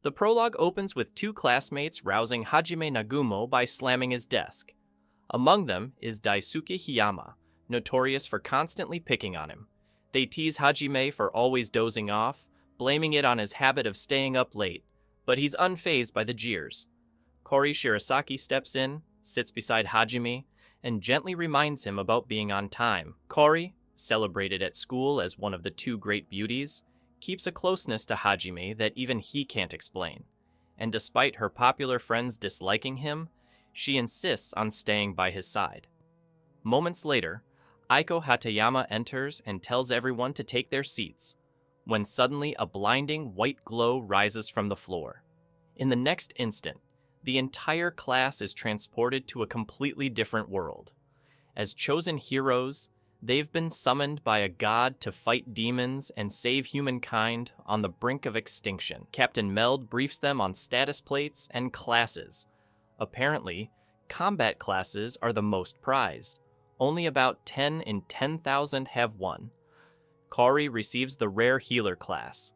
The prologue opens with two classmates rousing Hajime Nagumo by slamming his desk. Among them is Daisuke Hiyama, notorious for constantly picking on him. They tease Hajime for always dozing off, blaming it on his habit of staying up late, but he's unfazed by the jeers. Kori Shirasaki steps in, sits beside Hajime, and gently reminds him about being on time. Kori, celebrated at school as one of the two great beauties, keeps a closeness to Hajime that even he can't explain. And despite her popular friends disliking him, she insists on staying by his side. Moments later, Aiko Hatayama enters and tells everyone to take their seats, when suddenly a blinding white glow rises from the floor. In the next instant, the entire class is transported to a completely different world. As chosen heroes, they've been summoned by a god to fight demons and save humankind on the brink of extinction. Captain Meld briefs them on status plates and classes. Apparently, combat classes are the most prized. Only about 10 in 10,000 have one. Kori receives the rare healer class.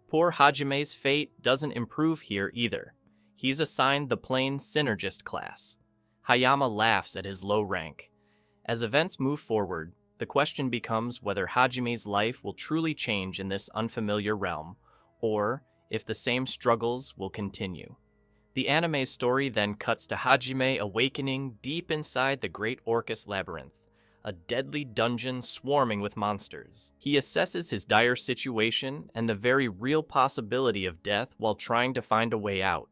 Poor Hajime's fate doesn't improve here either. He's assigned the plain Synergist class. Hayama laughs at his low rank. As events move forward, the question becomes whether Hajime's life will truly change in this unfamiliar realm, or if the same struggles will continue. The anime's story then cuts to Hajime awakening deep inside the Great Orcus Labyrinth, a deadly dungeon swarming with monsters. He assesses his dire situation and the very real possibility of death while trying to find a way out.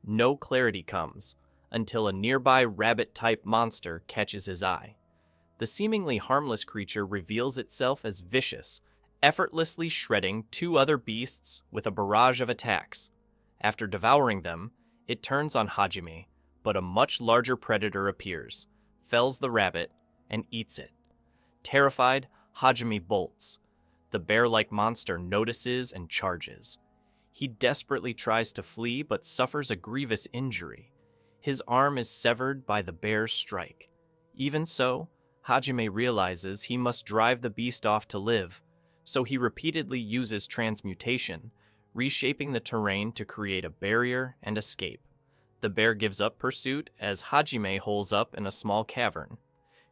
No clarity comes, until a nearby rabbit-type monster catches his eye. The seemingly harmless creature reveals itself as vicious, effortlessly shredding two other beasts with a barrage of attacks. After devouring them, it turns on Hajime, but a much larger predator appears, fells the rabbit, and eats it. Terrified, Hajime bolts. The bear-like monster notices and charges. He desperately tries to flee but suffers a grievous injury. His arm is severed by the bear's strike. Even so, Hajime realizes he must drive the beast off to live, so he repeatedly uses transmutation, reshaping the terrain to create a barrier and escape. The bear gives up pursuit as Hajime holes up in a small cavern.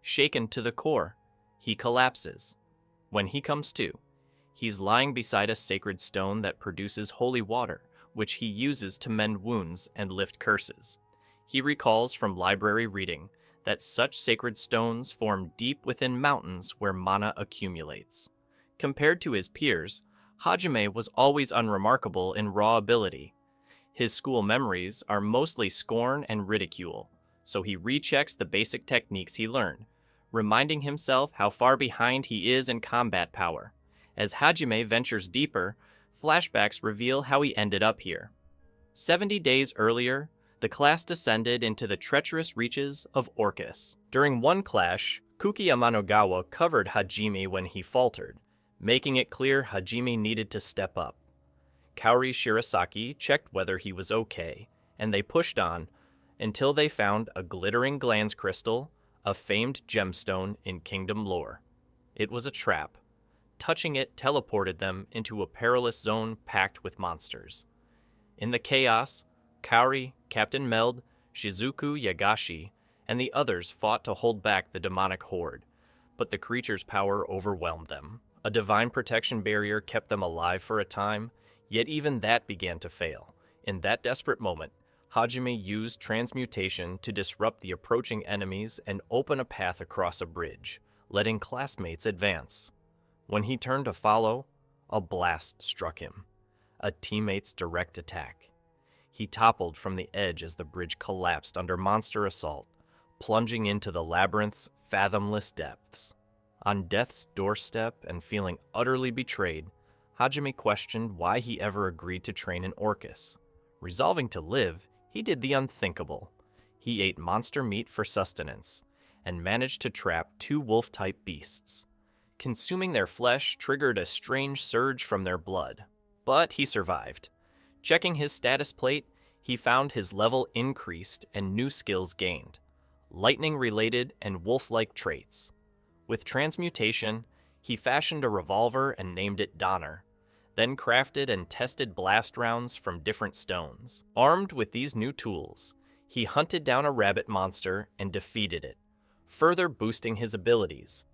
Shaken to the core, he collapses. When he comes to, he's lying beside a sacred stone that produces holy water, which he uses to mend wounds and lift curses. He recalls from library reading that such sacred stones form deep within mountains where mana accumulates. Compared to his peers, Hajime was always unremarkable in raw ability. His school memories are mostly scorn and ridicule, so he rechecks the basic techniques he learned, reminding himself how far behind he is in combat power. As Hajime ventures deeper, flashbacks reveal how he ended up here. 70 days earlier, the class descended into the treacherous reaches of Orcus. During one clash, Kuki Amanogawa covered Hajime when he faltered, making it clear Hajime needed to step up. Kaori Shirasaki checked whether he was okay, and they pushed on until they found a glittering glands crystal, a famed gemstone in kingdom lore. It was a trap. Touching it teleported them into a perilous zone packed with monsters. In the chaos, Kaori, Captain Meld, Shizuku Yagashi, and the others fought to hold back the demonic horde, but the creature's power overwhelmed them. A divine protection barrier kept them alive for a time, yet even that began to fail. In that desperate moment, Hajime used transmutation to disrupt the approaching enemies and open a path across a bridge, letting classmates advance. When he turned to follow, a blast struck him, a teammate's direct attack. He toppled from the edge as the bridge collapsed under monster assault, plunging into the labyrinth's fathomless depths. On death's doorstep and feeling utterly betrayed, Hajime questioned why he ever agreed to train in Orcus. Resolving to live, he did the unthinkable. He ate monster meat for sustenance, and managed to trap two wolf-type beasts. Consuming their flesh triggered a strange surge from their blood, but he survived. Checking his status plate, he found his level increased and new skills gained, lightning-related and wolf-like traits. With transmutation, he fashioned a revolver and named it Donner. then crafted and tested blast rounds from different stones. Armed with these new tools, he hunted down a rabbit monster and defeated it, further boosting his abilities.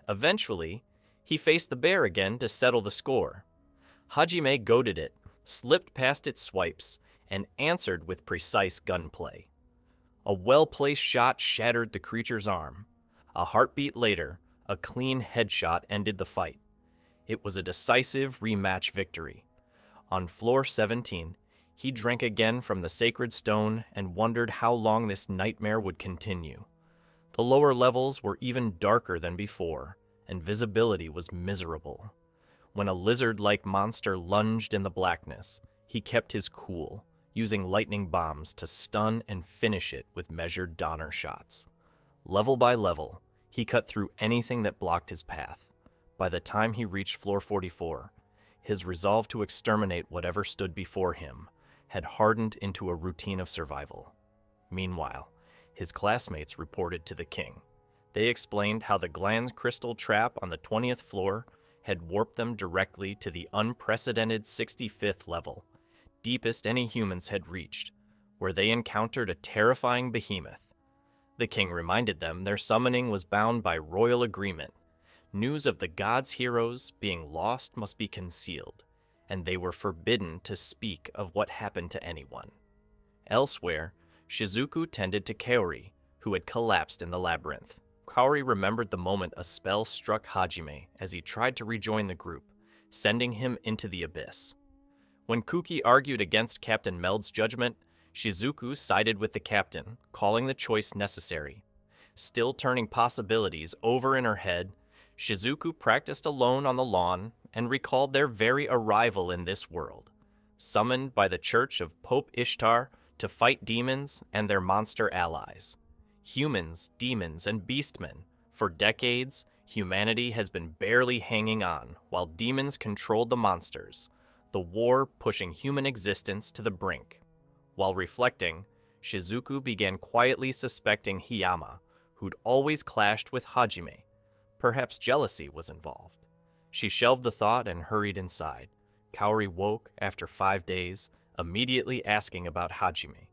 Eventually, he faced the bear again to settle the score. Hajime goaded it, slipped past its swipes, and answered with precise gunplay. A well-placed shot shattered the creature's arm. A heartbeat later, a clean headshot ended the fight. It was a decisive rematch victory. On floor 17, he drank again from the sacred stone and wondered how long this nightmare would continue. The lower levels were even darker than before, and visibility was miserable. When a lizard-like monster lunged in the blackness, he kept his cool, using lightning bombs to stun and finish it with measured Donner shots. Level by level, he cut through anything that blocked his path. By the time he reached floor 44, his resolve to exterminate whatever stood before him had hardened into a routine of survival. Meanwhile, his classmates reported to the king. They explained how the Glan's crystal trap on the 20th floor had warped them directly to the unprecedented 65th level, deepest any humans had reached, where they encountered a terrifying behemoth. The king reminded them their summoning was bound by royal agreement. News of the gods' heroes being lost must be concealed, and they were forbidden to speak of what happened to anyone. Elsewhere, Shizuku tended to Kaori, who had collapsed in the labyrinth. Kaori remembered the moment a spell struck Hajime as he tried to rejoin the group, sending him into the abyss. When Kuki argued against Captain Meld's judgment, Shizuku sided with the captain, calling the choice necessary. Still turning possibilities over in her head, Shizuku practiced alone on the lawn and recalled their very arrival in this world, summoned by the church of Pope Ishtar to fight demons and their monster allies. Humans, demons, and beastmen. For decades, humanity has been barely hanging on while demons controlled the monsters, the war pushing human existence to the brink. While reflecting, Shizuku began quietly suspecting Hiyama, who'd always clashed with Hajime. Perhaps jealousy was involved. She shelved the thought and hurried inside. Kaori woke after 5 days, immediately asking about Hajime.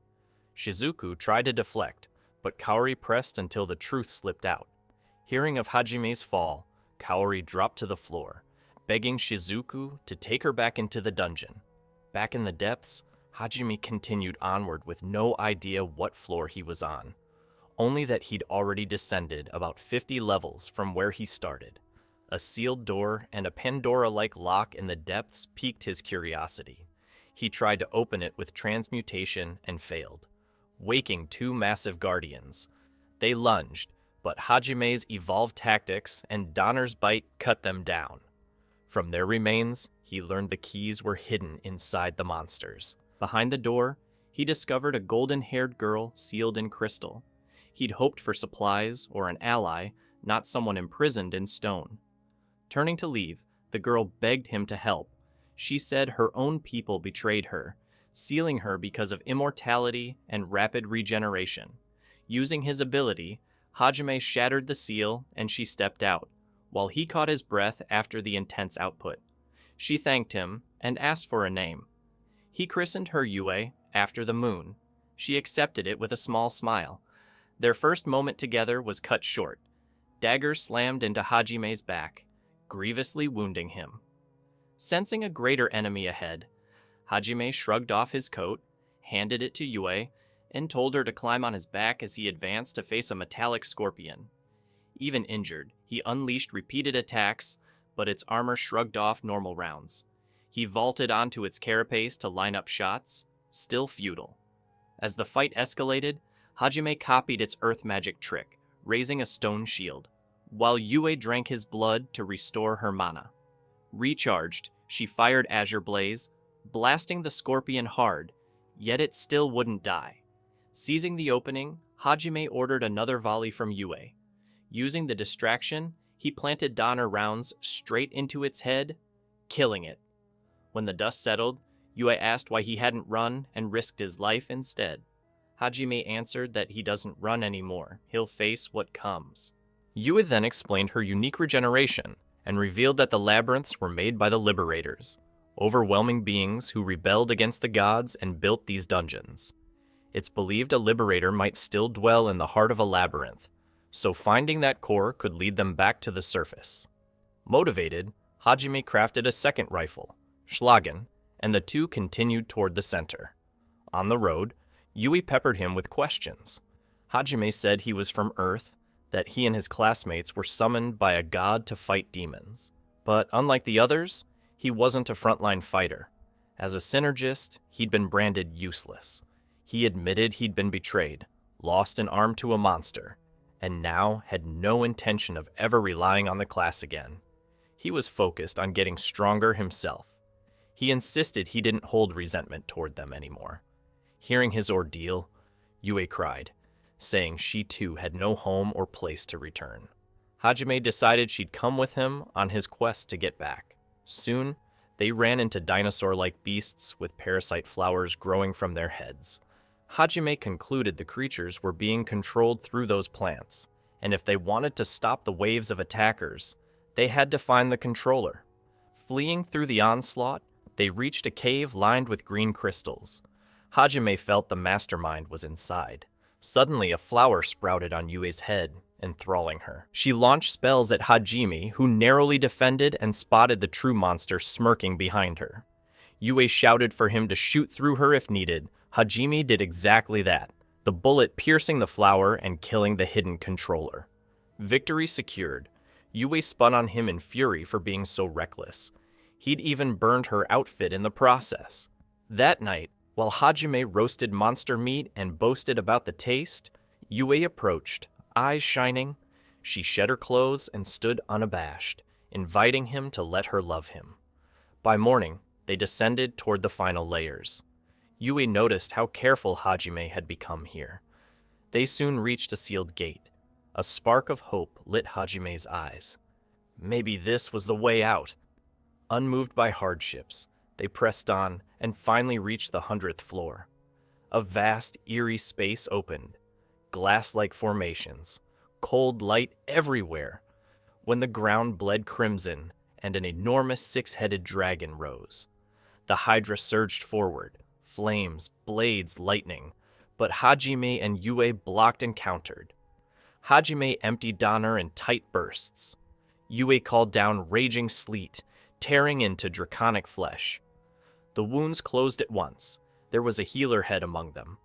Shizuku tried to deflect, but Kaori pressed until the truth slipped out. Hearing of Hajime's fall, Kaori dropped to the floor, begging Shizuku to take her back into the dungeon. Back in the depths, Hajime continued onward with no idea what floor he was on, only that he'd already descended about 50 levels from where he started. A sealed door and a Pandora-like lock in the depths piqued his curiosity. He tried to open it with transmutation and failed, waking 2 massive guardians. They lunged, but Hajime's evolved tactics and Donner's bite cut them down. From their remains, he learned the keys were hidden inside the monsters. Behind the door, he discovered a golden-haired girl sealed in crystal. He'd hoped for supplies or an ally, not someone imprisoned in stone. Turning to leave, the girl begged him to help. She said her own people betrayed her, sealing her because of immortality and rapid regeneration. Using his ability, Hajime shattered the seal and she stepped out, while he caught his breath after the intense output. She thanked him and asked for a name. He christened her Yue after the moon. She accepted it with a small smile. Their first moment together was cut short. Dagger slammed into Hajime's back, grievously wounding him. Sensing a greater enemy ahead, Hajime shrugged off his coat, handed it to Yue, and told her to climb on his back as he advanced to face a metallic scorpion. Even injured, he unleashed repeated attacks, but its armor shrugged off normal rounds. He vaulted onto its carapace to line up shots, still futile. As the fight escalated, Hajime copied its earth magic trick, raising a stone shield, while Yue drank his blood to restore her mana. Recharged, she fired Azure Blaze, blasting the scorpion hard, yet it still wouldn't die. Seizing the opening, Hajime ordered another volley from Yue. Using the distraction, he planted Donner rounds straight into its head, killing it. When the dust settled, Yue asked why he hadn't run and risked his life instead. Hajime answered that he doesn't run anymore, he'll face what comes. Yue then explained her unique regeneration and revealed that the labyrinths were made by the Liberators, overwhelming beings who rebelled against the gods and built these dungeons. It's believed a liberator might still dwell in the heart of a labyrinth, so finding that core could lead them back to the surface. Motivated, Hajime crafted a second rifle, Schlagen, and the two continued toward the center. On the road, Yui peppered him with questions. Hajime said he was from Earth, that he and his classmates were summoned by a god to fight demons. But unlike the others, he wasn't a frontline fighter. As a Synergist, he'd been branded useless. He admitted he'd been betrayed, lost an arm to a monster, and now had no intention of ever relying on the class again. He was focused on getting stronger himself. He insisted he didn't hold resentment toward them anymore. Hearing his ordeal, Yui cried, saying she too had no home or place to return. Hajime decided she'd come with him on his quest to get back. Soon, they ran into dinosaur-like beasts with parasite flowers growing from their heads. Hajime concluded the creatures were being controlled through those plants, and if they wanted to stop the waves of attackers, they had to find the controller. Fleeing through the onslaught, they reached a cave lined with green crystals. Hajime felt the mastermind was inside. Suddenly, a flower sprouted on Yui's head, enthralling her. She launched spells at Hajime, who narrowly defended and spotted the true monster smirking behind her. Yui shouted for him to shoot through her if needed. Hajime did exactly that, the bullet piercing the flower and killing the hidden controller. Victory secured. Yui spun on him in fury for being so reckless. He'd even burned her outfit in the process. That night, while Hajime roasted monster meat and boasted about the taste, Yui approached, eyes shining. She shed her clothes and stood unabashed, inviting him to let her love him. By morning, they descended toward the final layers. Yui noticed how careful Hajime had become here. They soon reached a sealed gate. A spark of hope lit Hajime's eyes. Maybe this was the way out. Unmoved by hardships, they pressed on and finally reached the 100th floor. A vast, eerie space opened. Glass-like formations, cold light everywhere. When the ground bled crimson and an enormous six-headed dragon rose. The Hydra surged forward, flames, blades, lightning, but Hajime and Yui blocked and countered. Hajime emptied Donner in tight bursts. Yui called down raging sleet, tearing into draconic flesh. The wounds closed at once. There was a healer head among them.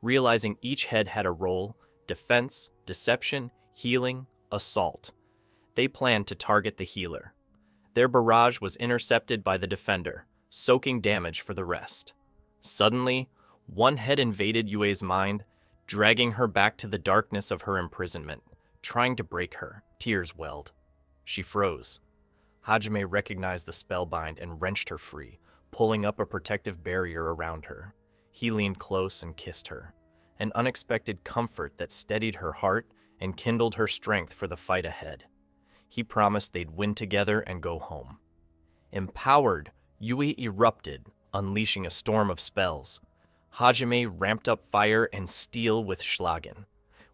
Realizing each head had a role, defense, deception, healing, assault. They planned to target the healer. Their barrage was intercepted by the defender, soaking damage for the rest. Suddenly, one head invaded Yui's mind, dragging her back to the darkness of her imprisonment, trying to break her. Tears welled. She froze. Hajime recognized the spellbind and wrenched her free, pulling up a protective barrier around her. He leaned close and kissed her, an unexpected comfort that steadied her heart and kindled her strength for the fight ahead. He promised they'd win together and go home. Empowered, Yui erupted, unleashing a storm of spells. Hajime ramped up fire and steel with Schlagen.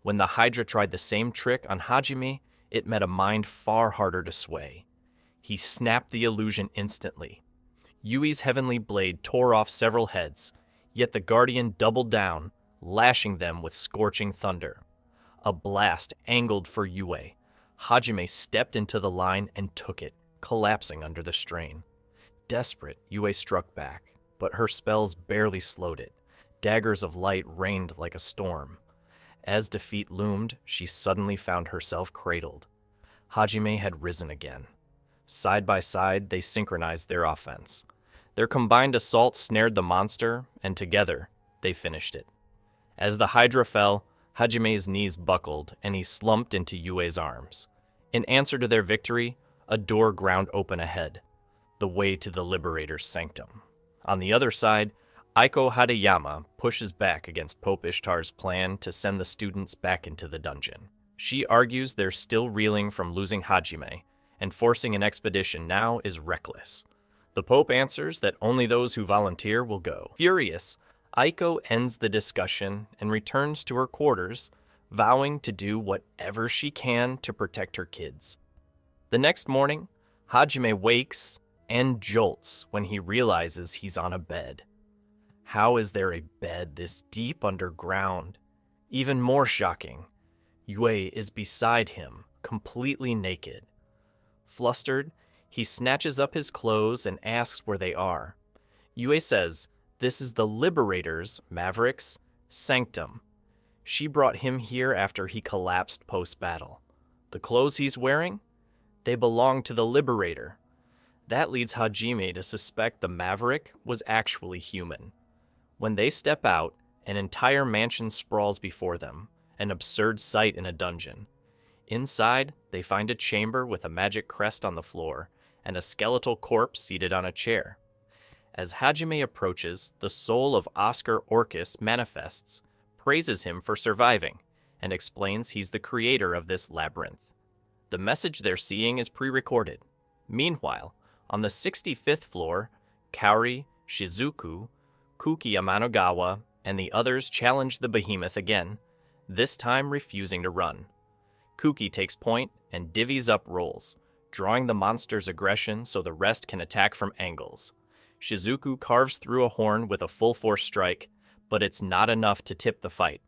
When the Hydra tried the same trick on Hajime, it met a mind far harder to sway. He snapped the illusion instantly. Yui's heavenly blade tore off several heads, yet the Guardian doubled down, lashing them with scorching thunder. A blast angled for Yui. Hajime stepped into the line and took it, collapsing under the strain. Desperate, Yui struck back, but her spells barely slowed it. Daggers of light rained like a storm. As defeat loomed, she suddenly found herself cradled. Hajime had risen again. Side by side, they synchronized their offense. Their combined assault snared the monster, and together, they finished it. As the Hydra fell, Hajime's knees buckled, and he slumped into Yui's arms. In answer to their victory, a door ground open ahead, the way to the Liberator's sanctum. On the other side, Aiko Hadayama pushes back against Pope Ishtar's plan to send the students back into the dungeon. She argues they're still reeling from losing Hajime, and forcing an expedition now is reckless. The Pope answers that only those who volunteer will go. Furious, Aiko ends the discussion and returns to her quarters, vowing to do whatever she can to protect her kids. The next morning, Hajime wakes and jolts when he realizes he's on a bed. How is there a bed this deep underground? Even more shocking, Yue is beside him, completely naked. Flustered, he snatches up his clothes and asks where they are. Yue says this is the Liberator's, Maverick's, sanctum. She brought him here after he collapsed post-battle. The clothes he's wearing? They belong to the Liberator. That leads Hajime to suspect the Maverick was actually human. When they step out, an entire mansion sprawls before them, an absurd sight in a dungeon. Inside, they find a chamber with a magic crest on the floor and a skeletal corpse seated on a chair. As Hajime approaches, the soul of Oscar Orcus manifests, praises him for surviving, and explains he's the creator of this labyrinth. The message they're seeing is pre-recorded. Meanwhile, on the 65th floor, Kaori, Shizuku, Kuki Amanagawa, and the others challenge the behemoth again, this time refusing to run. Kuki takes point and divvies up rolls, drawing the monster's aggression so the rest can attack from angles. Shizuku carves through a horn with a full-force strike, but it's not enough to tip the fight.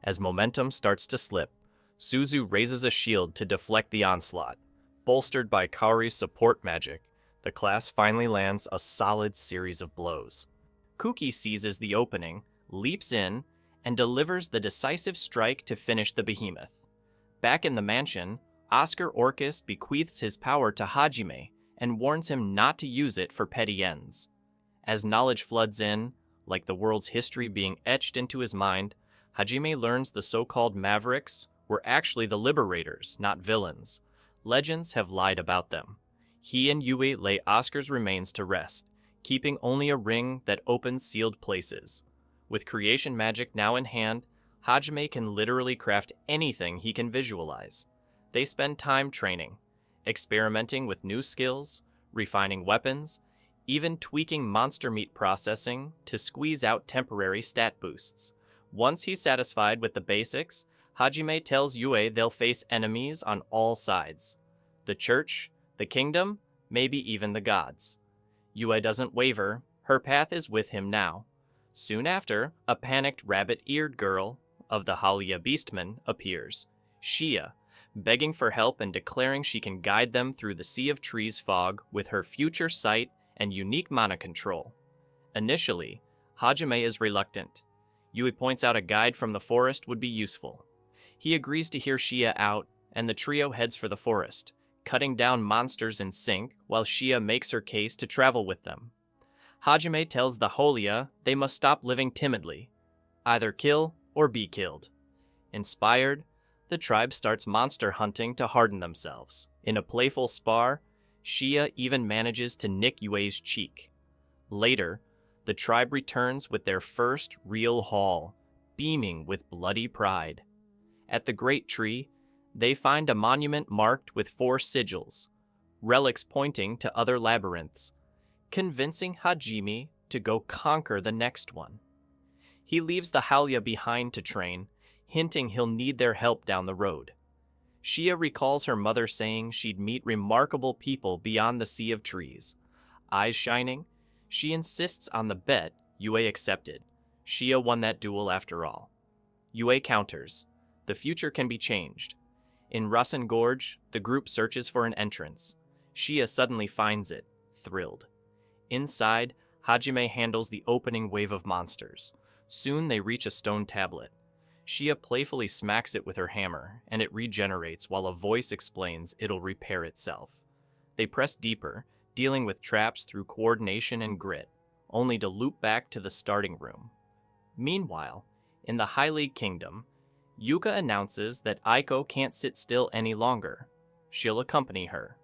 As momentum starts to slip, Suzu raises a shield to deflect the onslaught. Bolstered by Kaori's support magic, the class finally lands a solid series of blows. Kuki seizes the opening, leaps in, and delivers the decisive strike to finish the behemoth. Back in the mansion, Oscar Orcus bequeaths his power to Hajime and warns him not to use it for petty ends. As knowledge floods in, like the world's history being etched into his mind, Hajime learns the so-called Mavericks were actually the Liberators, not villains. Legends have lied about them. He and Yue lay Oscar's remains to rest, keeping only a ring that opens sealed places. With creation magic now in hand, Hajime can literally craft anything he can visualize. They spend time training, experimenting with new skills, refining weapons, even tweaking monster meat processing to squeeze out temporary stat boosts. Once he's satisfied with the basics, Hajime tells Yue they'll face enemies on all sides. The church, the kingdom, maybe even the gods. Yue doesn't waver, her path is with him now. Soon after, a panicked rabbit-eared girl of the Halia Beastmen appears, Shia, begging for help and declaring she can guide them through the Sea of Trees fog with her future sight and unique mana control. Initially, Hajime is reluctant. Yui points out a guide from the forest would be useful. He agrees to hear Shia out, and the trio heads for the forest, cutting down monsters in sync while Shia makes her case to travel with them. Hajime tells the Holia they must stop living timidly, either kill or be killed. Inspired, the tribe starts monster hunting to harden themselves. In a playful spar, Shia even manages to nick Yue's cheek. Later, the tribe returns with their first real haul, beaming with bloody pride. At the Great Tree, they find a monument marked with 4 sigils, relics pointing to other labyrinths, convincing Hajime to go conquer the next one. He leaves the Halia behind to train, hinting he'll need their help down the road. Shia recalls her mother saying she'd meet remarkable people beyond the Sea of Trees. Eyes shining, she insists on the bet Yue accepted. Shia won that duel after all. Yue counters. The future can be changed. In Rasen Gorge, the group searches for an entrance. Shia suddenly finds it, thrilled. Inside, Hajime handles the opening wave of monsters. Soon they reach a stone tablet. Shia playfully smacks it with her hammer, and it regenerates while a voice explains it'll repair itself. They press deeper, dealing with traps through coordination and grit, only to loop back to the starting room. Meanwhile, in the High League Kingdom, Yuka announces that Aiko can't sit still any longer. She'll accompany her.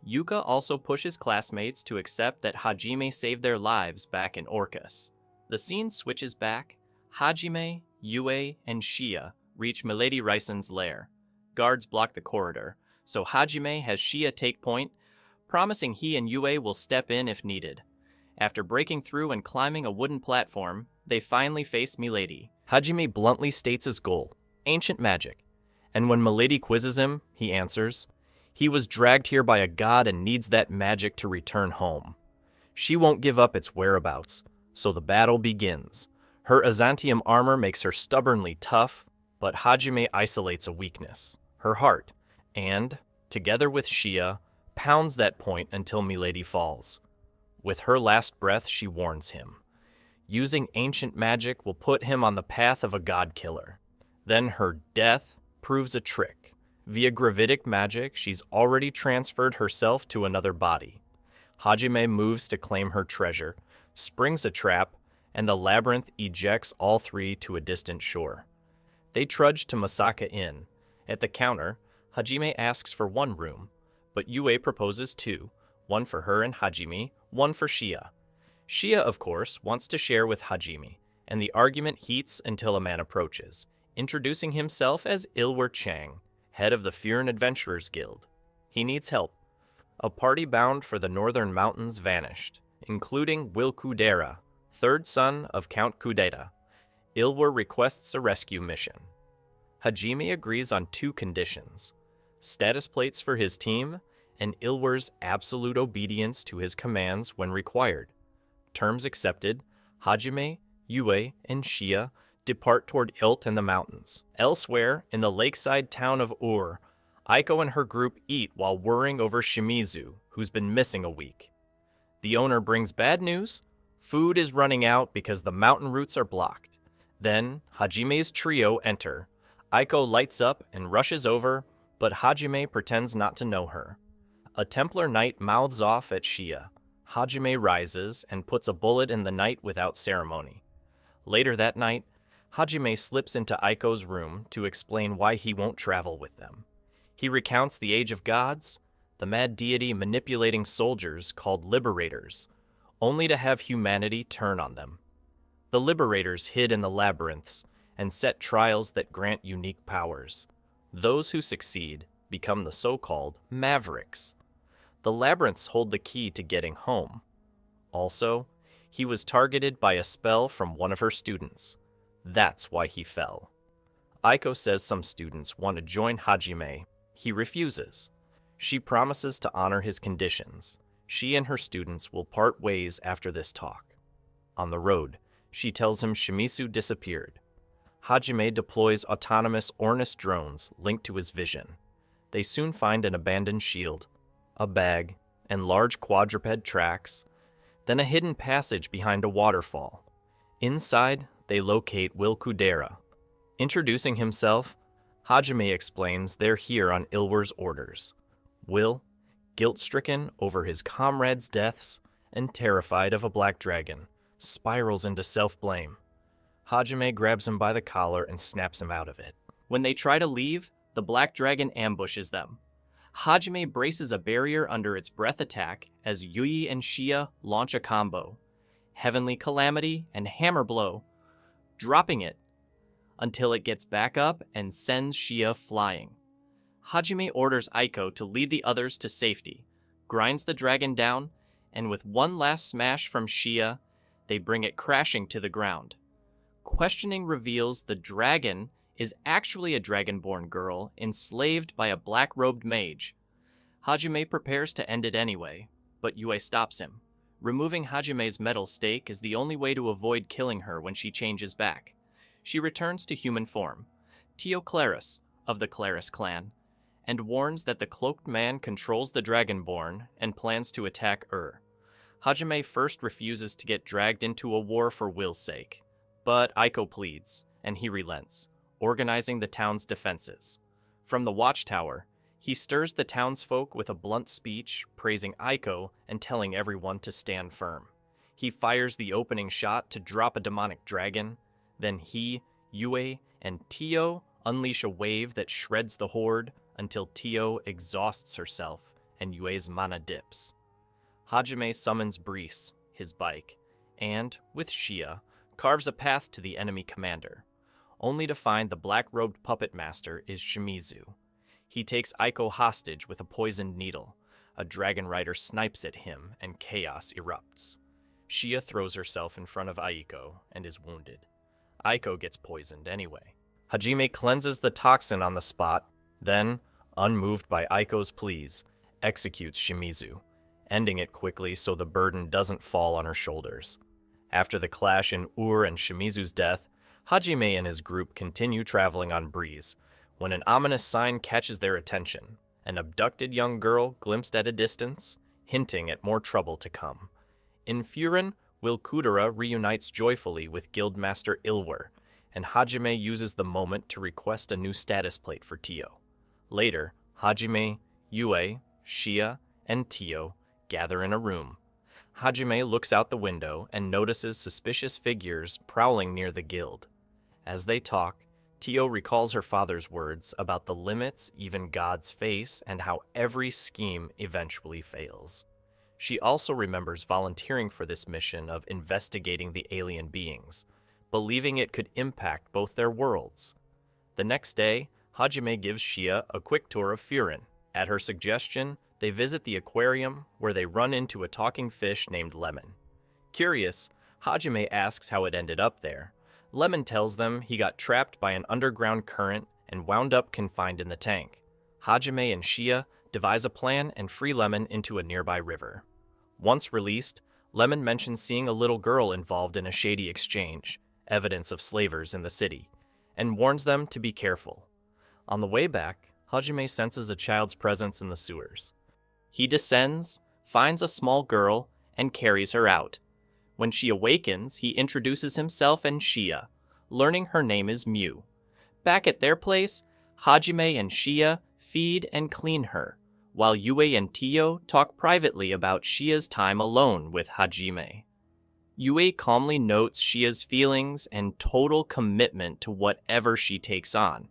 Yuka also pushes classmates to accept that Hajime saved their lives back in Orcus. The scene switches back. Hajime, Yue, and Shia reach Milady Risen's lair. Guards block the corridor, so Hajime has Shia take point, promising he and Yue will step in if needed. After breaking through and climbing a wooden platform, they finally face Milady. Hajime bluntly states his goal, ancient magic, and when Milady quizzes him, he answers. He was dragged here by a god and needs that magic to return home. She won't give up its whereabouts, so the battle begins. Her Azantium armor makes her stubbornly tough, but Hajime isolates a weakness, her heart, and, together with Shia, pounds that point until Milady falls. With her last breath, she warns him. Using ancient magic will put him on the path of a god killer. Then her death proves a trick. Via gravitic magic, she's already transferred herself to another body. Hajime moves to claim her treasure, springs a trap, and the labyrinth ejects all three to a distant shore. They trudge to Masaka Inn. At the counter, Hajime asks for one room, but Yue proposes two, one for her and Hajime, one for Shia. Shia, of course, wants to share with Hajime, and the argument heats until a man approaches, introducing himself as Ilwer Chang, head of the Furin Adventurers Guild. He needs help. A party bound for the northern mountains vanished, including Will Kudera, third son of Count Kudeta. Ilwer requests a rescue mission. Hajime agrees on two conditions: status plates for his team, and Ilwer's absolute obedience to his commands when required. Terms accepted, Hajime, Yue, and Shia depart toward Ilt and the mountains. Elsewhere, in the lakeside town of Ur, Aiko and her group eat while worrying over Shimizu, who's been missing a week. The owner brings bad news. Food is running out because the mountain routes are blocked. Then, Hajime's trio enter. Aiko lights up and rushes over, but Hajime pretends not to know her. A Templar knight mouths off at Shia. Hajime rises and puts a bullet in the knight without ceremony. Later that night, Hajime slips into Aiko's room to explain why he won't travel with them. He recounts the Age of Gods, the mad deity manipulating soldiers called Liberators, only to have humanity turn on them. The Liberators hid in the labyrinths and set trials that grant unique powers. Those who succeed become the so-called Mavericks. The labyrinths hold the key to getting home. Also, he was targeted by a spell from one of her students. That's why he fell. Aiko says some students want to join Hajime. He refuses. She promises to honor his conditions. She and her students will part ways after this talk. On the road, she tells him Shimizu disappeared. Hajime deploys autonomous Ornis drones linked to his vision. They soon find an abandoned shield, a bag, and large quadruped tracks, then a hidden passage behind a waterfall. Inside, they locate Will Kudera. Introducing himself, Hajime explains they're here on Ilwer's orders. Will, guilt-stricken over his comrades' deaths and terrified of a black dragon, spirals into self-blame. Hajime grabs him by the collar and snaps him out of it. When they try to leave, the black dragon ambushes them. Hajime braces a barrier under its breath attack as Yui and Shia launch a combo, Heavenly Calamity and Hammer Blow, dropping it until it gets back up and sends Shia flying. Hajime orders Aiko to lead the others to safety, grinds the dragon down, and with one last smash from Shia, they bring it crashing to the ground. Questioning reveals the dragon is actually a dragonborn girl enslaved by a black-robed mage. Hajime prepares to end it anyway, but Yue stops him. Removing Hajime's metal stake is the only way to avoid killing her when she changes back. She returns to human form, Tio Claris of the Claris clan, and warns that the cloaked man controls the dragonborn and plans to attack Hajime first refuses to get dragged into a war for Will's sake, but Aiko pleads, and he relents, organizing the town's defenses. From the watchtower, he stirs the townsfolk with a blunt speech, praising Aiko and telling everyone to stand firm. He fires the opening shot to drop a demonic dragon, then he, Yue, and Tio unleash a wave that shreds the horde until Tio exhausts herself and Yue's mana dips. Hajime summons Breeze, his bike, and, with Shia, carves a path to the enemy commander, only to find the black-robed puppet master is Shimizu. He takes Aiko hostage with a poisoned needle. A dragon rider snipes at him and chaos erupts. Shia throws herself in front of Aiko and is wounded. Aiko gets poisoned anyway. Hajime cleanses the toxin on the spot, then, unmoved by Aiko's pleas, executes Shimizu, ending it quickly so the burden doesn't fall on her shoulders. After the clash in and Shimizu's death, Hajime and his group continue traveling on Breeze, when an ominous sign catches their attention, an abducted young girl glimpsed at a distance, hinting at more trouble to come. In Furin, Will Kudera reunites joyfully with Guildmaster Ilwer, and Hajime uses the moment to request a new status plate for Tio. Later, Hajime, Yue, Shia, and Tio gather in a room. Hajime looks out the window and notices suspicious figures prowling near the guild. As they talk, Tio recalls her father's words about the limits even gods face and how every scheme eventually fails. She also remembers volunteering for this mission of investigating the alien beings, believing it could impact both their worlds. The next day, Hajime gives Shia a quick tour of Furin. At her suggestion, they visit the aquarium where they run into a talking fish named Lemon. Curious, Hajime asks how it ended up there. Lemon tells them he got trapped by an underground current and wound up confined in the tank. Hajime and Shia devise a plan and free Lemon into a nearby river. Once released, Lemon mentions seeing a little girl involved in a shady exchange, evidence of slavers in the city, and warns them to be careful. On the way back, Hajime senses a child's presence in the sewers. He descends, finds a small girl, and carries her out. When she awakens, he introduces himself and Shia, learning her name is Mew. Back at their place, Hajime and Shia feed and clean her, while Yue and Tio talk privately about Shia's time alone with Hajime. Yue calmly notes Shia's feelings and total commitment to whatever she takes on.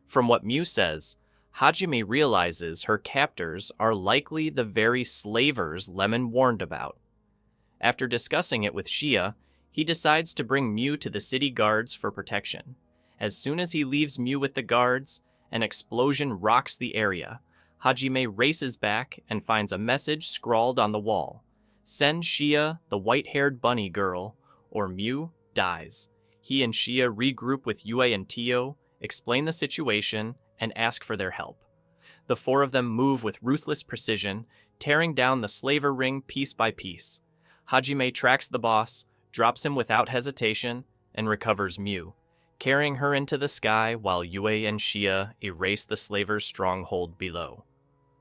From what Mew says, Hajime realizes her captors are likely the very slavers Lemon warned about. After discussing it with Shia, he decides to bring Mew to the city guards for protection. As soon as he leaves Mew with the guards, an explosion rocks the area. Hajime races back and finds a message scrawled on the wall. Send Shia, the white-haired bunny girl, or Mew dies. He and Shia regroup with Yue and Tio, explain the situation, and ask for their help. The four of them move with ruthless precision, tearing down the slaver ring piece by piece. Hajime tracks the boss, drops him without hesitation, and recovers Mew, carrying her into the sky while Yue and Shia erase the slaver's stronghold below.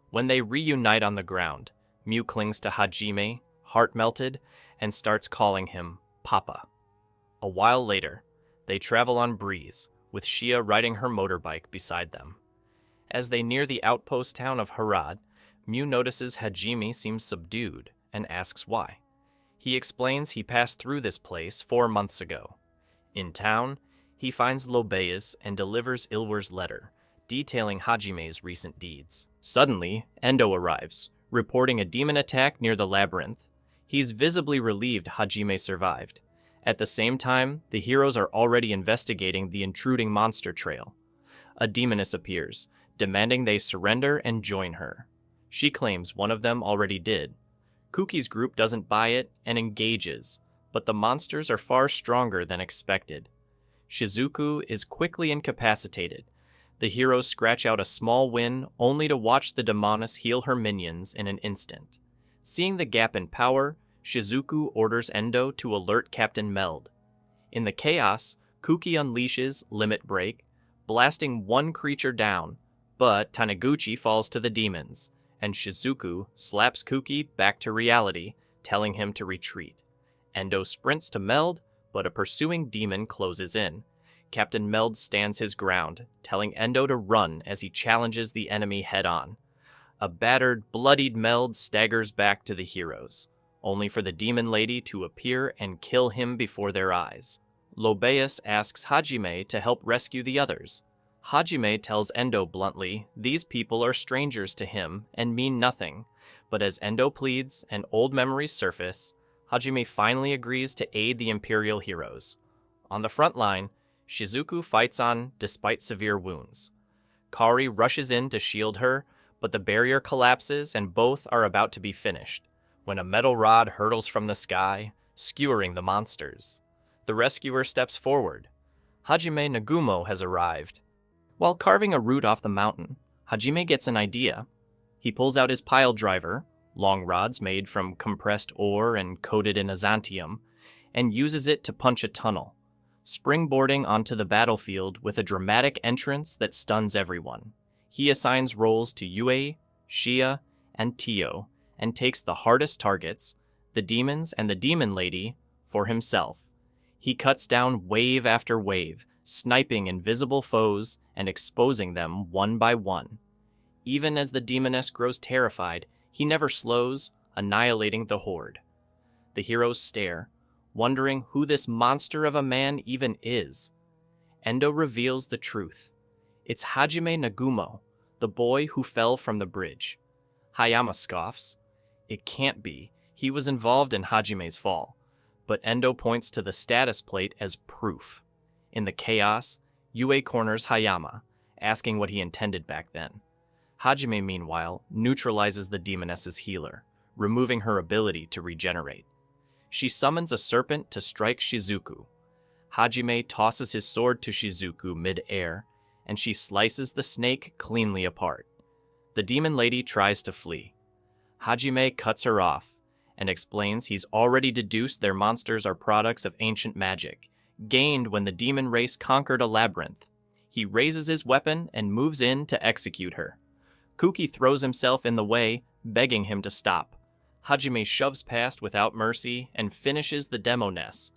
When they reunite on the ground, Mew clings to Hajime, heart-melted, and starts calling him Papa. A while later, they travel on Breeze, with Shia riding her motorbike beside them. As they near the outpost town of Harad, Mew notices Hajime seems subdued and asks why. He explains he passed through this place 4 months ago. In town, he finds Lobeus and delivers Ilwer's letter, detailing Hajime's recent deeds. Suddenly, Endo arrives, reporting a demon attack near the labyrinth. He's visibly relieved Hajime survived. At the same time, the heroes are already investigating the intruding monster trail. A demoness appears, demanding they surrender and join her. She claims one of them already did. Kuki's group doesn't buy it and engages, but the monsters are far stronger than expected. Shizuku is quickly incapacitated. The heroes scratch out a small win only to watch the demoness heal her minions in an instant. Seeing the gap in power, Shizuku orders Endo to alert Captain Meld. In the chaos, Kuki unleashes Limit Break, blasting one creature down, but Taniguchi falls to the demons, and Shizuku slaps Kuki back to reality, telling him to retreat. Endo sprints to Meld, but a pursuing demon closes in. Captain Meld stands his ground, telling Endo to run as he challenges the enemy head-on. A battered, bloodied Meld staggers back to the heroes, only for the demon lady to appear and kill him before their eyes. Lobeus asks Hajime to help rescue the others. Hajime tells Endo bluntly these people are strangers to him and mean nothing, but as Endo pleads and old memories surface, Hajime finally agrees to aid the Imperial heroes. On the front line, Shizuku fights on despite severe wounds. Kari rushes in to shield her, but the barrier collapses and both are about to be finished, when a metal rod hurtles from the sky, skewering the monsters. The rescuer steps forward. Hajime Nagumo has arrived. While carving a root off the mountain, Hajime gets an idea. He pulls out his pile driver, long rods made from compressed ore and coated in azantium, and uses it to punch a tunnel, springboarding onto the battlefield with a dramatic entrance that stuns everyone. He assigns roles to Yue, Shia, and Tio, and takes the hardest targets, the demons and the demon lady, for himself. He cuts down wave after wave, sniping invisible foes and exposing them one by one. Even as the demoness grows terrified, he never slows, annihilating the horde. The heroes stare, wondering who this monster of a man even is. Endo reveals the truth. It's Hajime Nagumo, the boy who fell from the bridge. Hayama scoffs. It can't be. He was involved in Hajime's fall. But Endo points to the status plate as proof. In the chaos, Yue corners Hayama, asking what he intended back then. Hajime, meanwhile, neutralizes the demoness's healer, removing her ability to regenerate. She summons a serpent to strike Shizuku. Hajime tosses his sword to Shizuku mid-air, and she slices the snake cleanly apart. The demon lady tries to flee. Hajime cuts her off, and explains he's already deduced their monsters are products of ancient magic, gained when the demon race conquered a labyrinth. He raises his weapon and moves in to execute her. Kuki throws himself in the way, begging him to stop. Hajime shoves past without mercy and finishes the demoness.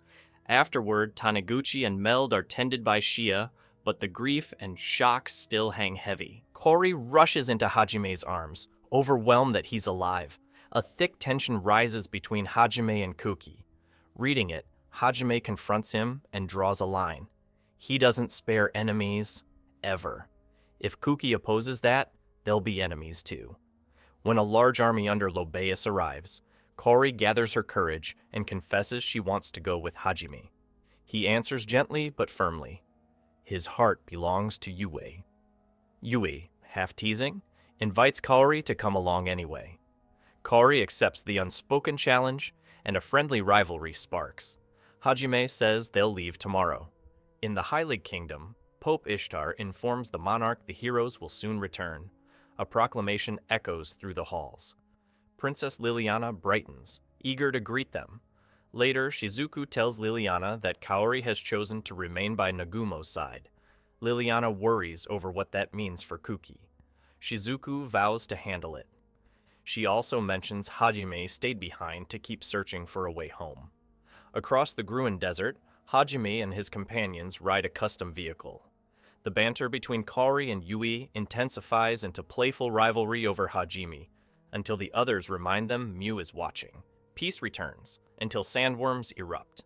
Afterward, Taniguchi and Meld are tended by Shia, but the grief and shock still hang heavy. Kori rushes into Hajime's arms, overwhelmed that he's alive. A thick tension rises between Hajime and Kuki. Reading it, Hajime confronts him and draws a line. He doesn't spare enemies, ever. If Kuki opposes that, they'll be enemies too. When a large army under Lobeus arrives, Kori gathers her courage and confesses she wants to go with Hajime. He answers gently but firmly. His heart belongs to Yue. Yue, half teasing, invites Kaori to come along anyway. Kaori accepts the unspoken challenge, and a friendly rivalry sparks. Hajime says they'll leave tomorrow. In the Heilig Kingdom, Pope Ishtar informs the monarch the heroes will soon return. A proclamation echoes through the halls. Princess Liliana brightens, eager to greet them. Later, Shizuku tells Liliana that Kaori has chosen to remain by Nagumo's side. Liliana worries over what that means for Kuki. Shizuku vows to handle it. She also mentions Hajime stayed behind to keep searching for a way home. Across the Gruen Desert, Hajime and his companions ride a custom vehicle. The banter between Kaori and Yui intensifies into playful rivalry over Hajime, until the others remind them Mew is watching. Peace returns, until sandworms erupt.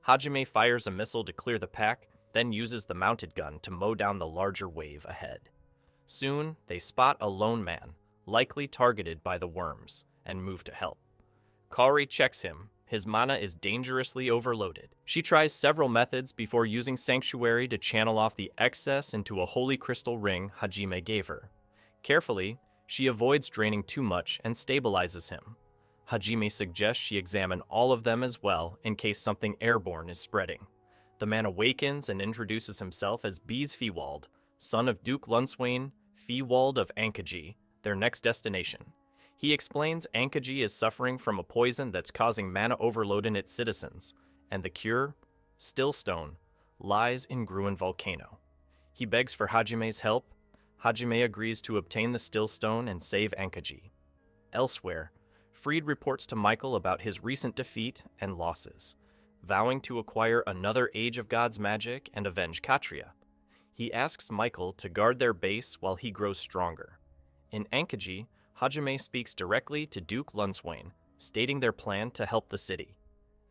Hajime fires a missile to clear the pack, then uses the mounted gun to mow down the larger wave ahead. Soon, they spot a lone man, likely targeted by the worms, and move to help. Kaori checks him. His mana is dangerously overloaded. She tries several methods before using Sanctuary to channel off the excess into a holy crystal ring Hajime gave her. Carefully, she avoids draining too much and stabilizes him. Hajime suggests she examine all of them as well in case something airborne is spreading. The man awakens and introduces himself as Bees Fewald, son of Duke Lunswain Fewald of Ankaji, their next destination. He explains Ankaji is suffering from a poison that's causing mana overload in its citizens, and the cure, Stillstone, lies in Gruen Volcano. He begs for Hajime's help. Hajime agrees to obtain the Stillstone and save Ankaji. Elsewhere, Fried reports to Michael about his recent defeat and losses, vowing to acquire another Age of Gods magic and avenge Katria. He asks Michael to guard their base while he grows stronger. In Ankaji, Hajime speaks directly to Duke Lunswain, stating their plan to help the city.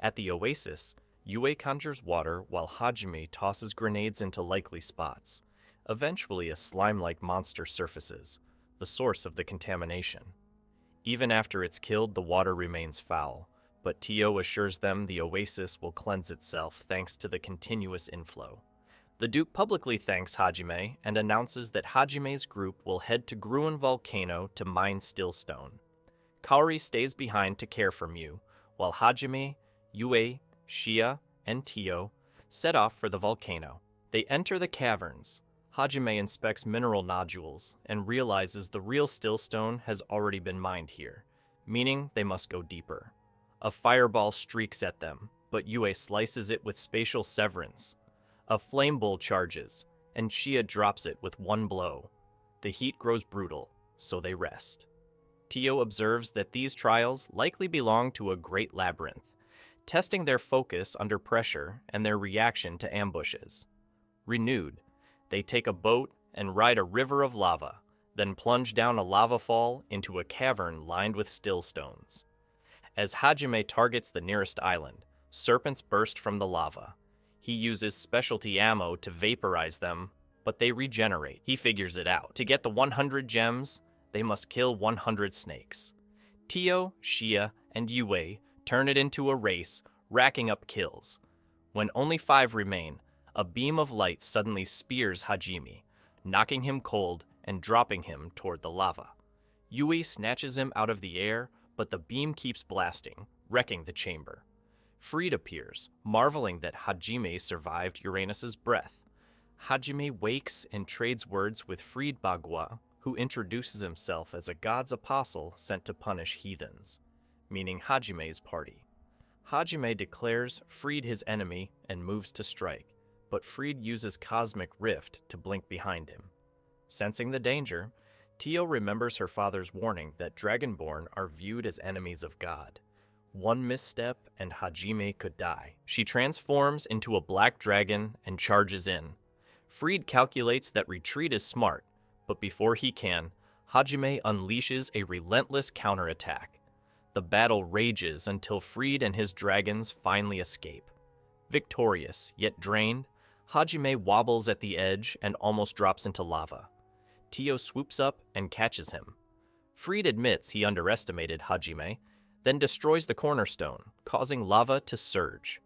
At the oasis, Yue conjures water while Hajime tosses grenades into likely spots. Eventually, a slime-like monster surfaces, the source of the contamination. Even after it's killed, the water remains foul, but Tio assures them the oasis will cleanse itself thanks to the continuous inflow. The Duke publicly thanks Hajime and announces that Hajime's group will head to Gruen Volcano to mine Stillstone. Kaori stays behind to care for Mew, while Hajime, Yue, Shia, and Tio set off for the volcano. They enter the caverns. Hajime inspects mineral nodules and realizes the real stillstone has already been mined here, meaning they must go deeper. A fireball streaks at them, but Yue slices it with spatial severance. A flame bowl charges, and Shia drops it with one blow. The heat grows brutal, so they rest. Tio observes that these trials likely belong to a great labyrinth, testing their focus under pressure and their reaction to ambushes. Renewed, they take a boat and ride a river of lava, then plunge down a lava fall into a cavern lined with still stones. As Hajime targets the nearest island, serpents burst from the lava. He uses specialty ammo to vaporize them, but they regenerate. He figures it out. To get the 100 gems, they must kill 100 snakes. Tio, Shia, and Yue turn it into a race, racking up kills. When only 5 remain, a beam of light suddenly spears Hajime, knocking him cold and dropping him toward the lava. Yui snatches him out of the air, but the beam keeps blasting, wrecking the chamber. Freed appears, marveling that Hajime survived Uranus's breath. Hajime wakes and trades words with Freed Bagua, who introduces himself as a god's apostle sent to punish heathens, meaning Hajime's party. Hajime declares Freed his enemy and moves to strike, but Freed uses Cosmic Rift to blink behind him. Sensing the danger, Tio remembers her father's warning that Dragonborn are viewed as enemies of God. One misstep and Hajime could die. She transforms into a black dragon and charges in. Freed calculates that retreat is smart, but before he can, Hajime unleashes a relentless counterattack. The battle rages until Freed and his dragons finally escape. Victorious, yet drained, Hajime wobbles at the edge and almost drops into lava. Tio swoops up and catches him. Freed admits he underestimated Hajime, then destroys the cornerstone, causing lava to surge.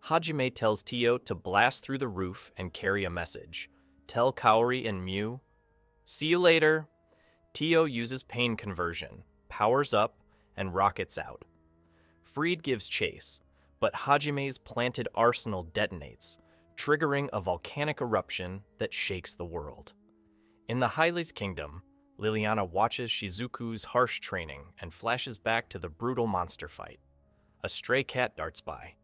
Hajime tells Tio to blast through the roof and carry a message. Tell Kaori and Mew, "See you later." Tio uses pain conversion, powers up, and rockets out. Freed gives chase, but Hajime's planted arsenal detonates, triggering a volcanic eruption that shakes the world. In the Hyli's kingdom, Liliana watches Shizuku's harsh training and flashes back to the brutal monster fight. A stray cat darts by.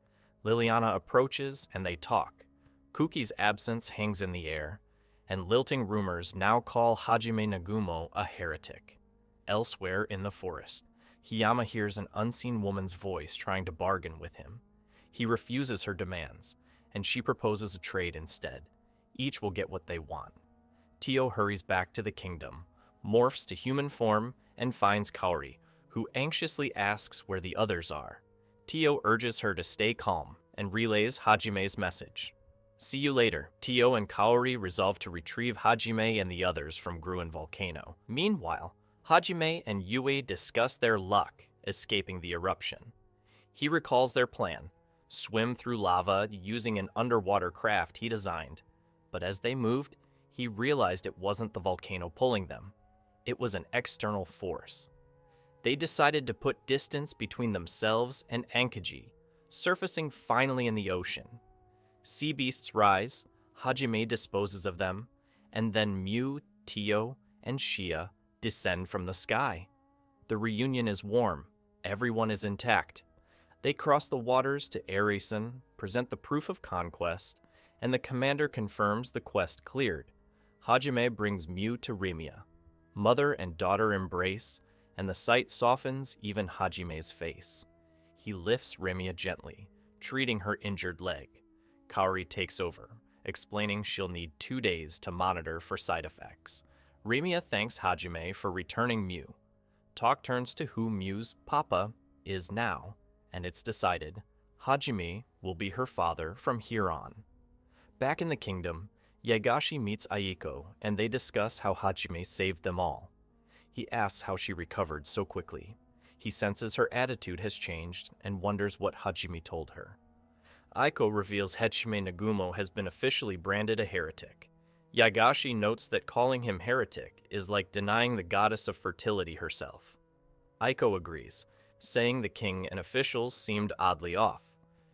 Liliana approaches and they talk. Kuki's absence hangs in the air, and lilting rumors now call Hajime Nagumo a heretic. Elsewhere in the forest, Hiyama hears an unseen woman's voice trying to bargain with him. He refuses her demands, and she proposes a trade instead. Each will get what they want. Tio hurries back to the kingdom, morphs to human form, and finds Kaori, who anxiously asks where the others are. Tio urges her to stay calm and relays Hajime's message. See you later. Tio and Kaori resolve to retrieve Hajime and the others from Gruen Volcano. Meanwhile, Hajime and Yue discuss their luck escaping the eruption. He recalls their plan, swim through lava using an underwater craft he designed. But as they moved, he realized it wasn't the volcano pulling them. It was an external force. They decided to put distance between themselves and Ankaji, surfacing finally in the ocean. Sea beasts rise, Hajime disposes of them, and then Mew, Tio, and Shia descend from the sky. The reunion is warm, everyone is intact. They cross the waters to Arisen, present the proof of conquest, and the commander confirms the quest cleared. Hajime brings Mew to Remia. Mother and daughter embrace, and the sight softens even Hajime's face. He lifts Remia gently, treating her injured leg. Kaori takes over, explaining she'll need 2 days to monitor for side effects. Remia thanks Hajime for returning Mew. Talk turns to who Mew's papa is now, and it's decided Hajime will be her father from here on. Back in the kingdom, Yagashi meets Aiko, and they discuss how Hajime saved them all. He asks how she recovered so quickly. He senses her attitude has changed and wonders what Hajime told her. Aiko reveals Hajime Nagumo has been officially branded a heretic. Yagashi notes that calling him heretic is like denying the goddess of fertility herself. Aiko agrees, saying the king and officials seemed oddly off.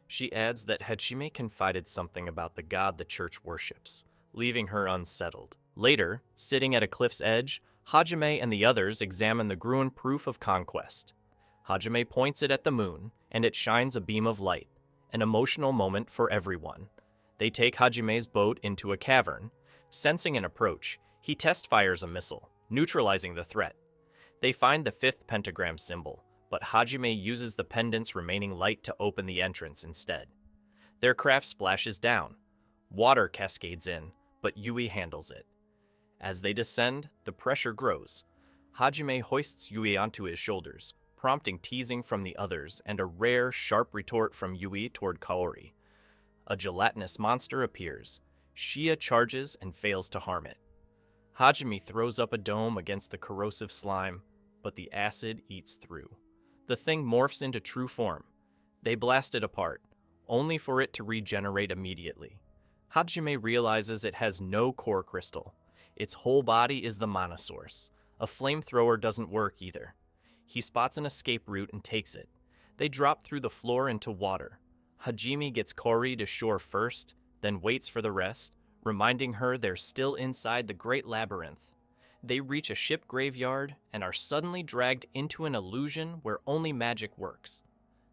She adds that Hajime confided something about the god the church worships, leaving her unsettled. Later, sitting at a cliff's edge, Hajime and the others examine the Gruen proof of conquest. Hajime points it at the moon, and it shines a beam of light, an emotional moment for everyone. They take Hajime's boat into a cavern. Sensing an approach, he test fires a missile, neutralizing the threat. They find the 5th pentagram symbol, but Hajime uses the pendant's remaining light to open the entrance instead. Their craft splashes down. Water cascades in, but Yui handles it. As they descend, the pressure grows. Hajime hoists Yui onto his shoulders, prompting teasing from the others and a rare, sharp retort from Yui toward Kaori. A gelatinous monster appears. Shia charges and fails to harm it. Hajime throws up a dome against the corrosive slime, but the acid eats through. The thing morphs into true form. They blast it apart, only for it to regenerate immediately. Hajime realizes it has no core crystal. Its whole body is the mana source. A flamethrower doesn't work either. He spots an escape route and takes it. They drop through the floor into water. Hajime gets Kaori to shore first, then waits for the rest, reminding her they're still inside the Great Labyrinth. They reach a ship graveyard and are suddenly dragged into an illusion where only magic works.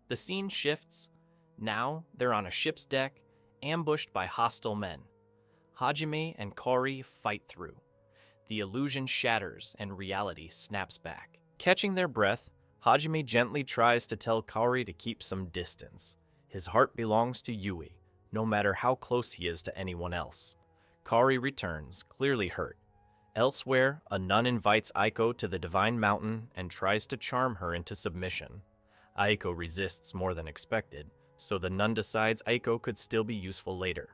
The scene shifts. Now they're on a ship's deck, ambushed by hostile men. Hajime and Kaori fight through. The illusion shatters and reality snaps back. Catching their breath, Hajime gently tries to tell Kaori to keep some distance. His heart belongs to Yui, no matter how close he is to anyone else. Kaori returns, clearly hurt. Elsewhere, a nun invites Aiko to the Divine Mountain and tries to charm her into submission. Aiko resists more than expected, so the nun decides Aiko could still be useful later.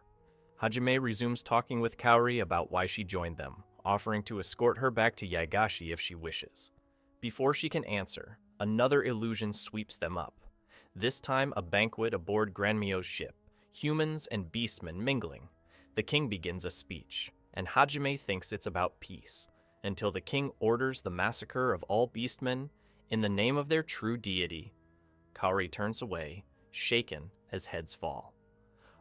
Hajime resumes talking with Kaori about why she joined them, offering to escort her back to Yaigashi if she wishes. Before she can answer, another illusion sweeps them up. This time a banquet aboard Granmyo's ship, humans and beastmen mingling. The king begins a speech, and Hajime thinks it's about peace, until the king orders the massacre of all beastmen in the name of their true deity. Kaori turns away, shaken as heads fall.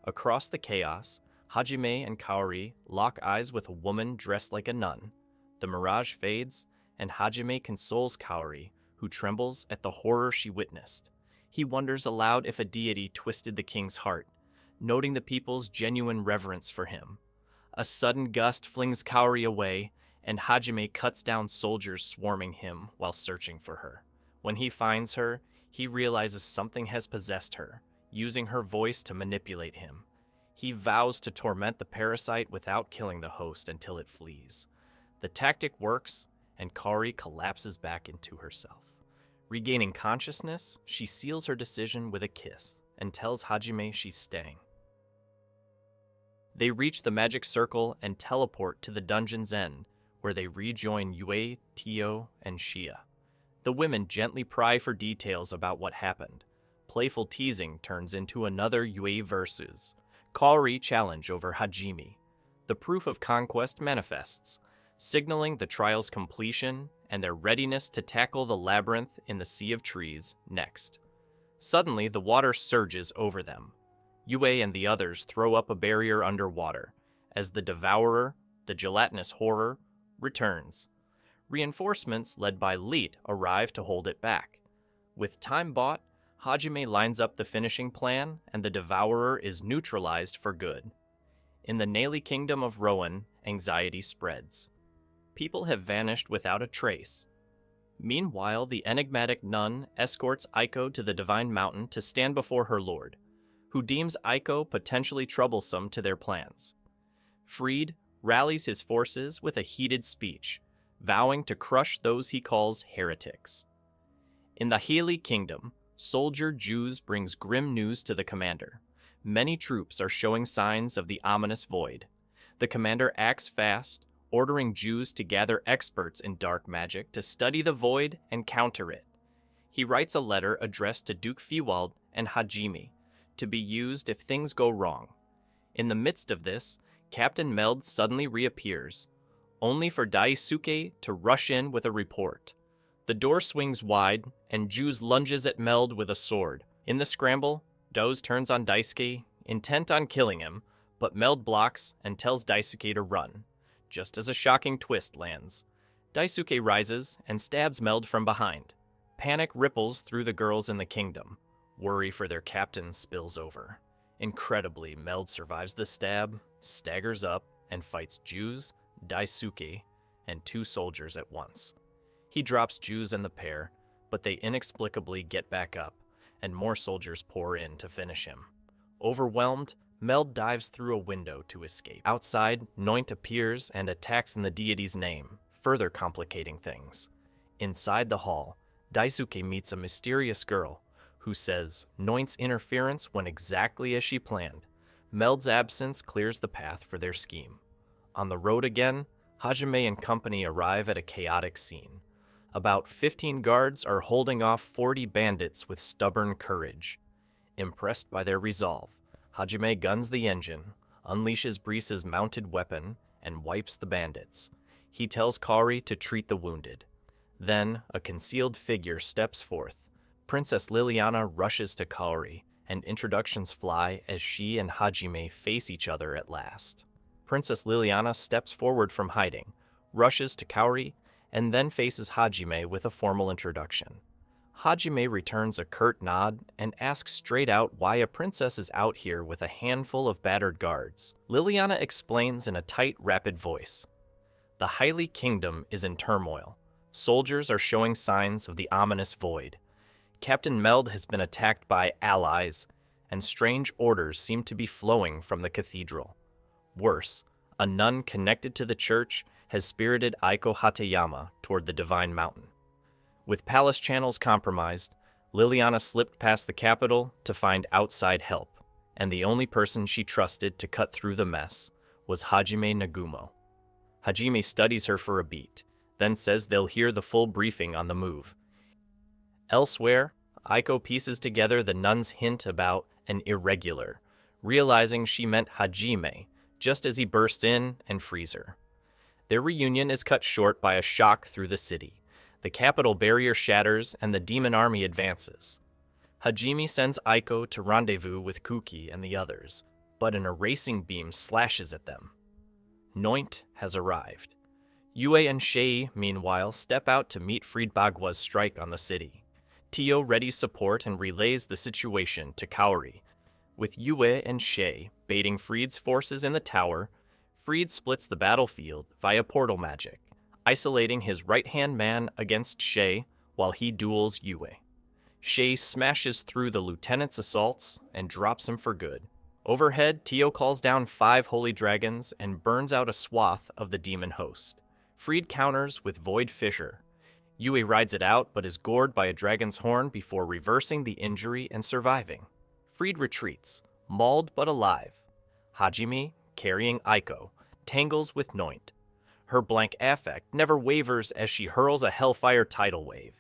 Across the chaos, Hajime and Kaori lock eyes with a woman dressed like a nun. The mirage fades, and Hajime consoles Kaori, who trembles at the horror she witnessed. He wonders aloud if a deity twisted the king's heart, noting the people's genuine reverence for him. A sudden gust flings Kaori away, and Hajime cuts down soldiers swarming him while searching for her. When he finds her, he realizes something has possessed her, using her voice to manipulate him. He vows to torment the parasite without killing the host until it flees. The tactic works, and Kaori collapses back into herself. Regaining consciousness, she seals her decision with a kiss and tells Hajime she's staying. They reach the magic circle and teleport to the dungeon's end, where they rejoin Yui, Tio, and Shia. The women gently pry for details about what happened. Playful teasing turns into another Yui versus Kaori challenge over Hajime. The proof of conquest manifests, signaling the trial's completion and their readiness to tackle the labyrinth in the Sea of Trees next. Suddenly, the water surges over them. Yui and the others throw up a barrier underwater, as the Devourer, the gelatinous horror, returns. Reinforcements led by Leet arrive to hold it back. With time bought, Hajime lines up the finishing plan, and the Devourer is neutralized for good. In the Naili kingdom of Rowan, anxiety spreads. People have vanished without a trace. Meanwhile, the enigmatic nun escorts Aiko to the Divine Mountain to stand before her lord, who deems Aiko potentially troublesome to their plans. Freed rallies his forces with a heated speech, vowing to crush those he calls heretics. In the Healy kingdom, soldier Jews brings grim news to the commander. Many troops are showing signs of the ominous void. The commander acts fast, ordering Jews to gather experts in dark magic to study the void and counter it. He writes a letter addressed to Duke Fiwald and Hajime, to be used if things go wrong. In the midst of this, Captain Meld suddenly reappears, only for Daisuke to rush in with a report. The door swings wide, and Jews lunges at Meld with a sword. In the scramble, Doze turns on Daisuke, intent on killing him, but Meld blocks and tells Daisuke to run, just as a shocking twist lands. Daisuke rises and stabs Meld from behind. Panic ripples through the girls in the kingdom. Worry for their captain spills over. Incredibly, Meld survives the stab, staggers up, and fights Jews, Daisuke, and 2 soldiers at once. He drops Jews and the pair, but they inexplicably get back up, and more soldiers pour in to finish him. Overwhelmed, Meld dives through a window to escape. Outside, Noint appears and attacks in the deity's name, further complicating things. Inside the hall, Daisuke meets a mysterious girl who says Noint's interference went exactly as she planned. Meld's absence clears the path for their scheme. On the road again, Hajime and company arrive at a chaotic scene. About 15 guards are holding off 40 bandits with stubborn courage. Impressed by their resolve, Hajime guns the engine, unleashes Brise's mounted weapon, and wipes the bandits. He tells Kaori to treat the wounded. Then, a concealed figure steps forth. Princess Liliana rushes to Kaori, and introductions fly as she and Hajime face each other at last. Princess Liliana steps forward from hiding, rushes to Kaori, and then faces Hajime with a formal introduction. Hajime returns a curt nod and asks straight out why a princess is out here with a handful of battered guards. Liliana explains in a tight, rapid voice. The Highly Kingdom is in turmoil. Soldiers are showing signs of the ominous void. Captain Meld has been attacked by allies, and strange orders seem to be flowing from the cathedral. Worse, a nun connected to the church has spirited Aiko Hatayama toward the Divine Mountain. With palace channels compromised, Liliana slipped past the capital to find outside help, and the only person she trusted to cut through the mess was Hajime Nagumo. Hajime studies her for a beat, then says they'll hear the full briefing on the move. Elsewhere, Aiko pieces together the nun's hint about an irregular, realizing she meant Hajime, just as he bursts in and frees her. Their reunion is cut short by a shock through the city. The capital barrier shatters and the demon army advances. Hajime sends Aiko to rendezvous with Kuki and the others, but an erasing beam slashes at them. Noint has arrived. Yue and Shei, meanwhile, step out to meet Friedbagwa's strike on the city. Tio readies support and relays the situation to Kaori. With Yue and Shei baiting Fried's forces in the tower, Fried splits the battlefield via portal magic, isolating his right-hand man against Shei while he duels Yue. Shei smashes through the lieutenant's assaults and drops him for good. Overhead, Tio calls down 5 holy dragons and burns out a swath of the demon host. Fried counters with Void Fissure. Yue rides it out but is gored by a dragon's horn before reversing the injury and surviving. Fried retreats, mauled but alive. Hajime, carrying Aiko, tangles with Noint. Her blank affect never wavers as she hurls a hellfire tidal wave.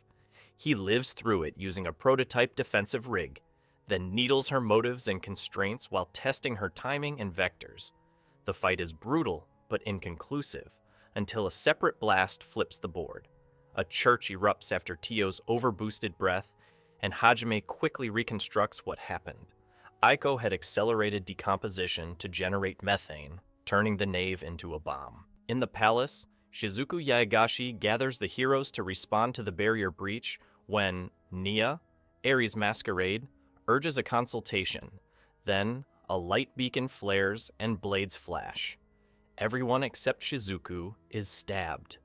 He lives through it using a prototype defensive rig, then needles her motives and constraints while testing her timing and vectors. The fight is brutal but inconclusive, until a separate blast flips the board. A church erupts after Tio's overboosted breath, and Hajime quickly reconstructs what happened. Aiko had accelerated decomposition to generate methane, turning the nave into a bomb. In the palace, Shizuku Yaegashi gathers the heroes to respond to the barrier breach when Nia, Ares Masquerade, urges a consultation. Then, a light beacon flares and blades flash. Everyone except Shizuku is stabbed.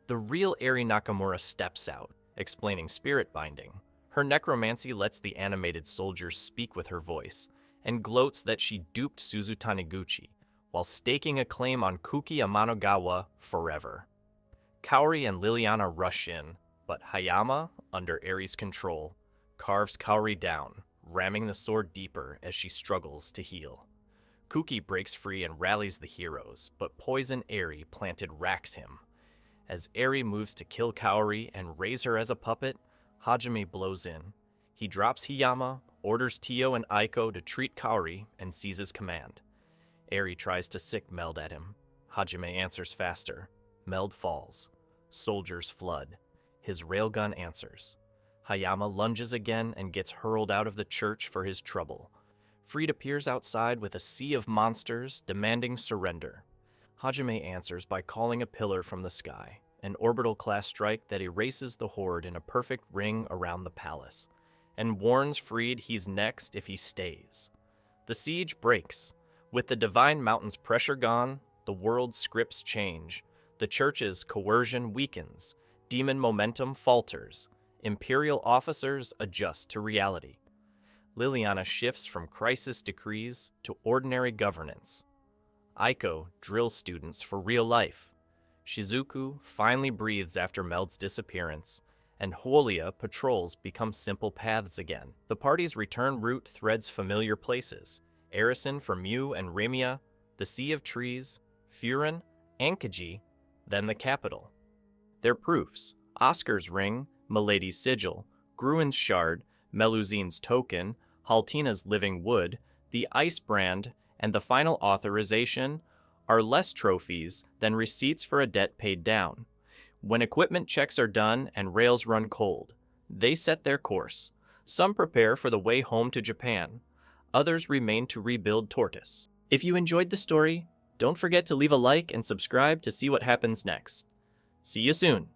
The real Eri Nakamura steps out, explaining spirit binding. Her necromancy lets the animated soldiers speak with her voice, and gloats that she duped Suzu Taniguchi, while staking a claim on Kuki Amanogawa forever. Kaori and Liliana rush in, but Hayama, under Eri's control, carves Kaori down, ramming the sword deeper as she struggles to heal. Kuki breaks free and rallies the heroes, but Poison Eri planted racks him. As Eri moves to kill Kaori and raise her as a puppet, Hajime blows in. He drops Hiyama, orders Tio and Aiko to treat Kaori, and seizes command. Eri tries to sick Meld at him. Hajime answers faster. Meld falls. Soldiers flood. His railgun answers. Hayama lunges again and gets hurled out of the church for his trouble. Freed appears outside with a sea of monsters demanding surrender. Hajime answers by calling a pillar from the sky, an orbital-class strike that erases the Horde in a perfect ring around the palace, and warns Freed he's next if he stays. The siege breaks. With the Divine Mountain's pressure gone, the world's scripts change. The Church's coercion weakens. Demon momentum falters. Imperial officers adjust to reality. Liliana shifts from crisis decrees to ordinary governance. Aiko drills students for real life. Shizuku finally breathes after Meld's disappearance, and Huolia patrols become simple paths again. The party's return route threads familiar places: Arisen for Mew and Remia, the Sea of Trees, Furin, Ankaji, then the capital. Their proofs: Oscar's ring, Milady's sigil, Gruin's shard, Meluzine's token, Haltina's living wood, the ice brand, and the final authorization are less trophies than receipts for a debt paid down. When equipment checks are done and rails run cold, they set their course. Some prepare for the way home to Japan. Others remain to rebuild Tortoise. If you enjoyed the story, don't forget to leave a like and subscribe to see what happens next. See you soon!